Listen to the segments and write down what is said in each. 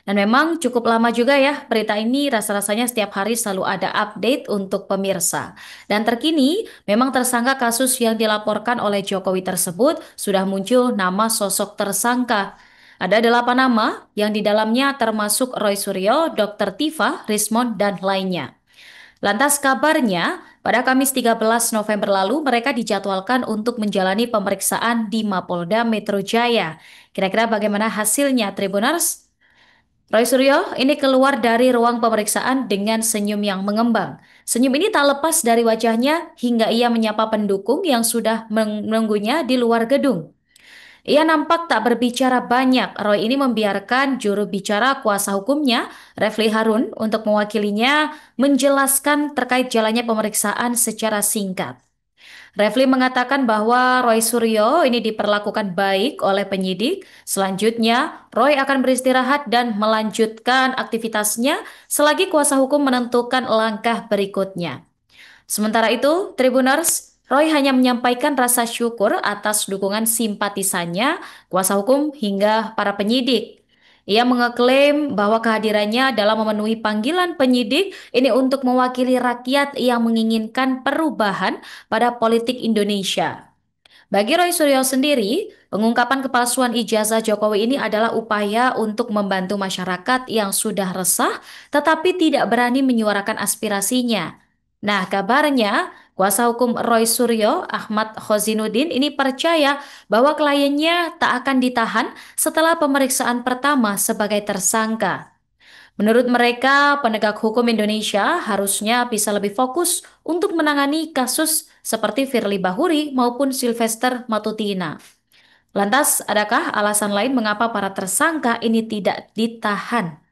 Dan memang cukup lama juga ya berita ini rasa-rasanya setiap hari selalu ada update untuk pemirsa. Dan terkini memang tersangka kasus yang dilaporkan oleh Jokowi tersebut sudah muncul nama sosok tersangka. Ada 8 nama yang di dalamnya termasuk Roy Suryo, Dr. Tifa, Rismond, dan lainnya. Lantas kabarnya, pada Kamis 13 November lalu mereka dijadwalkan untuk menjalani pemeriksaan di Mapolda Metro Jaya. Kira-kira bagaimana hasilnya, Tribuners? Roy Suryo ini keluar dari ruang pemeriksaan dengan senyum yang mengembang. Senyum ini tak lepas dari wajahnya hingga ia menyapa pendukung yang sudah menunggunya di luar gedung. Ia nampak tak berbicara banyak. Roy ini membiarkan juru bicara kuasa hukumnya, Refli Harun, untuk mewakilinya menjelaskan terkait jalannya pemeriksaan secara singkat. Refli mengatakan bahwa Roy Suryo ini diperlakukan baik oleh penyidik. Selanjutnya, Roy akan beristirahat dan melanjutkan aktivitasnya selagi kuasa hukum menentukan langkah berikutnya. Sementara itu, Tribuners, Roy hanya menyampaikan rasa syukur atas dukungan simpatisannya, kuasa hukum hingga para penyidik. Ia mengeklaim bahwa kehadirannya dalam memenuhi panggilan penyidik ini untuk mewakili rakyat yang menginginkan perubahan pada politik Indonesia. Bagi Roy Suryo sendiri, pengungkapan kepalsuan ijazah Jokowi ini adalah upaya untuk membantu masyarakat yang sudah resah tetapi tidak berani menyuarakan aspirasinya. Nah, kabarnya kuasa hukum Roy Suryo, Ahmad Khozinuddin ini percaya bahwa kliennya tak akan ditahan setelah pemeriksaan pertama sebagai tersangka. Menurut mereka, penegak hukum Indonesia harusnya bisa lebih fokus untuk menangani kasus seperti Firly Bahuri maupun Sylvester Matutina. Lantas, adakah alasan lain mengapa para tersangka ini tidak ditahan?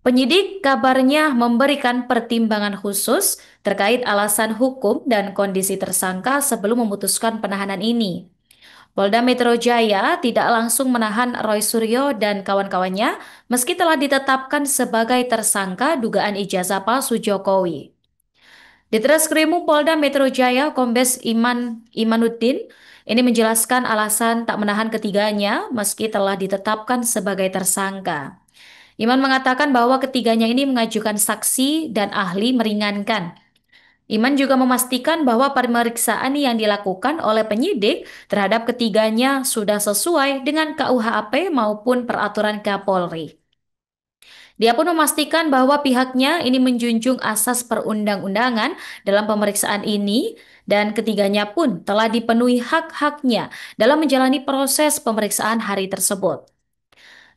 Penyidik kabarnya memberikan pertimbangan khusus terkait alasan hukum dan kondisi tersangka sebelum memutuskan penahanan ini. Polda Metro Jaya tidak langsung menahan Roy Suryo dan kawan-kawannya meski telah ditetapkan sebagai tersangka dugaan ijazah palsu Jokowi. Di Treskrimum Polda Metro Jaya, Kombes Imanuddin ini menjelaskan alasan tak menahan ketiganya meski telah ditetapkan sebagai tersangka. Iman mengatakan bahwa ketiganya ini mengajukan saksi dan ahli meringankan. Iman juga memastikan bahwa pemeriksaan yang dilakukan oleh penyidik terhadap ketiganya sudah sesuai dengan KUHP maupun peraturan Kapolri. Dia pun memastikan bahwa pihaknya ini menjunjung asas perundang-undangan dalam pemeriksaan ini dan ketiganya pun telah dipenuhi hak-haknya dalam menjalani proses pemeriksaan hari tersebut.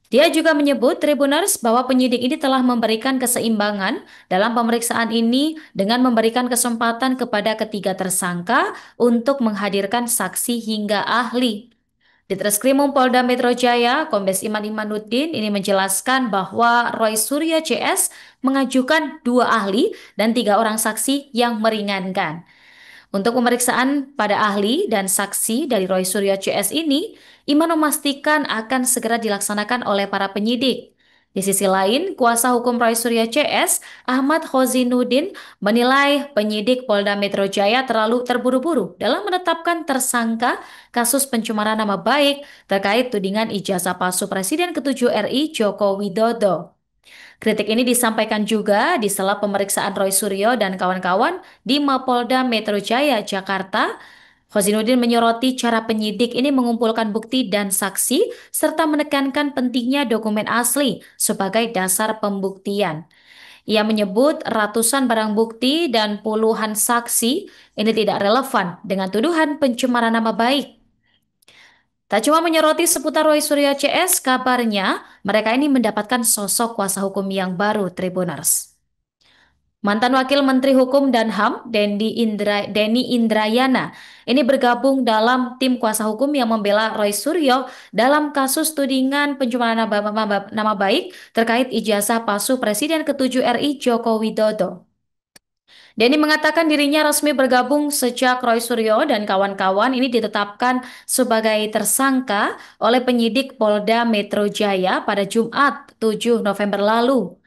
Dia juga menyebut Tribuners bahwa penyidik ini telah memberikan keseimbangan dalam pemeriksaan ini dengan memberikan kesempatan kepada ketiga tersangka untuk menghadirkan saksi hingga ahli. Di Treskrimum Polda Metro Jaya, Kombes Iman Imanuddin ini menjelaskan bahwa Roy Suryo CS mengajukan 2 ahli dan 3 orang saksi yang meringankan. Untuk pemeriksaan pada ahli dan saksi dari Roy Suryo CS ini, Iman memastikan akan segera dilaksanakan oleh para penyidik. Di sisi lain, kuasa hukum Roy Suryo CS, Ahmad Khozinuddin, menilai penyidik Polda Metro Jaya terlalu terburu-buru dalam menetapkan tersangka kasus pencemaran nama baik terkait tudingan ijazah palsu Presiden ke-7 RI Joko Widodo. Kritik ini disampaikan juga di sela pemeriksaan Roy Suryo dan kawan-kawan di Mapolda Metro Jaya, Jakarta. Khozinuddin menyoroti cara penyidik ini mengumpulkan bukti dan saksi serta menekankan pentingnya dokumen asli sebagai dasar pembuktian. Ia menyebut ratusan barang bukti dan puluhan saksi ini tidak relevan dengan tuduhan pencemaran nama baik. Tak cuma menyoroti seputar Roy Suryo CS, kabarnya mereka ini mendapatkan sosok kuasa hukum yang baru, Tribuners. Mantan Wakil Menteri Hukum dan HAM, Denny Indrayana, ini bergabung dalam tim kuasa hukum yang membela Roy Suryo dalam kasus tudingan pencemaran nama baik terkait ijazah palsu Presiden ke-7 RI Joko Widodo. Denny mengatakan dirinya resmi bergabung sejak Roy Suryo dan kawan-kawan ini ditetapkan sebagai tersangka oleh penyidik Polda Metro Jaya pada Jumat 7 November lalu.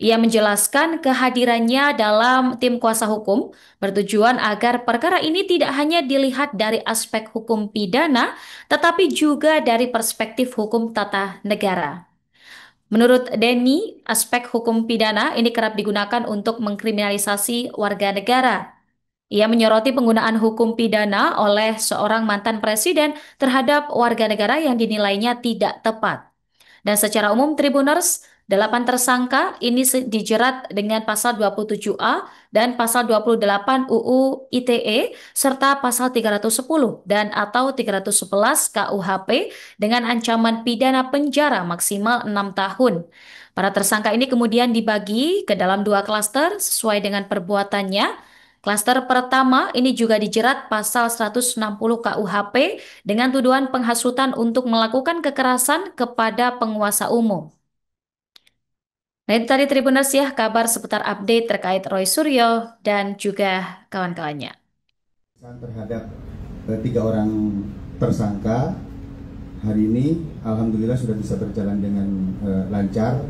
Ia menjelaskan kehadirannya dalam tim kuasa hukum bertujuan agar perkara ini tidak hanya dilihat dari aspek hukum pidana, tetapi juga dari perspektif hukum tata negara. Menurut Denny, aspek hukum pidana ini kerap digunakan untuk mengkriminalisasi warga negara. Ia menyoroti penggunaan hukum pidana oleh seorang mantan presiden terhadap warga negara yang dinilainya tidak tepat. Dan secara umum Tribuners, 8 tersangka ini dijerat dengan pasal 27A dan pasal 28 UU ITE serta pasal 310 dan atau 311 KUHP dengan ancaman pidana penjara maksimal 6 tahun. Para tersangka ini kemudian dibagi ke dalam 2 klaster sesuai dengan perbuatannya. Klaster pertama ini juga dijerat pasal 160 KUHP dengan tuduhan penghasutan untuk melakukan kekerasan kepada penguasa umum. Nah itu tadi Tribuners ya, kabar seputar update terkait Roy Suryo dan juga kawan-kawannya. Terhadap 3 orang tersangka hari ini alhamdulillah sudah bisa berjalan dengan lancar.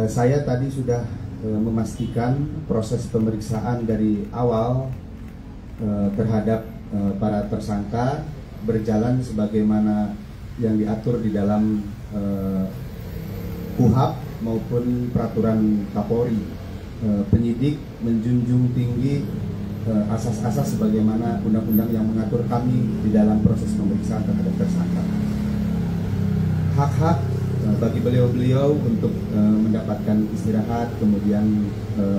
Saya tadi sudah memastikan proses pemeriksaan dari awal terhadap para tersangka berjalan sebagaimana yang diatur di dalam KUHP maupun peraturan Kapolri. Penyidik menjunjung tinggi asas-asas sebagaimana undang-undang yang mengatur kami di dalam proses pemeriksaan terhadap tersangka. Hak-hak bagi beliau-beliau untuk mendapatkan istirahat, kemudian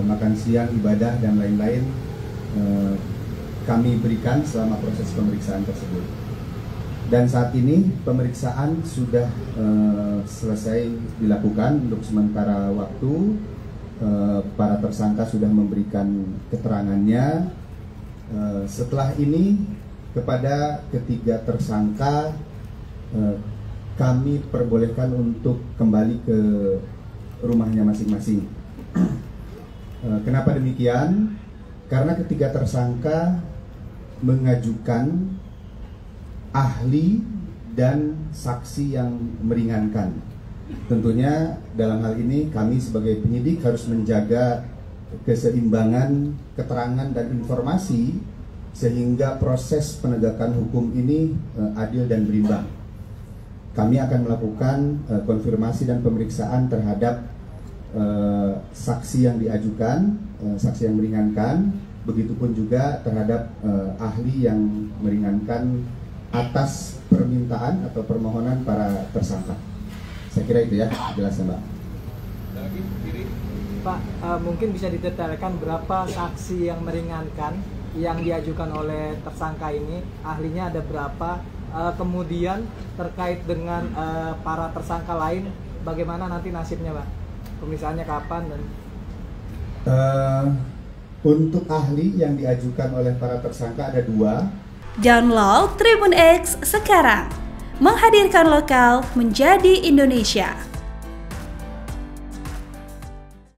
makan siang, ibadah, dan lain-lain kami berikan selama proses pemeriksaan tersebut. Dan saat ini pemeriksaan sudah selesai dilakukan untuk sementara waktu. Para tersangka sudah memberikan keterangannya. Setelah ini kepada ketiga tersangka kami perbolehkan untuk kembali ke rumahnya masing-masing. Kenapa demikian? Karena ketiga tersangka mengajukan ahli dan saksi yang meringankan. Tentunya dalam hal ini kami sebagai penyidik harus menjaga keseimbangan keterangan dan informasi sehingga proses penegakan hukum ini adil dan berimbang. Kami akan melakukan konfirmasi dan pemeriksaan terhadap saksi yang diajukan, saksi yang meringankan, begitupun juga terhadap ahli yang meringankan atas permintaan atau permohonan para tersangka. Saya kira itu ya penjelasan, Mbak. Pak, mungkin bisa didetailkan berapa saksi yang meringankan yang diajukan oleh tersangka ini, ahlinya ada berapa, kemudian terkait dengan para tersangka lain, bagaimana nanti nasibnya, Pak? Pemeriksaannya kapan dan? Untuk ahli yang diajukan oleh para tersangka ada 2. Download Tribun X sekarang, menghadirkan lokal menjadi Indonesia.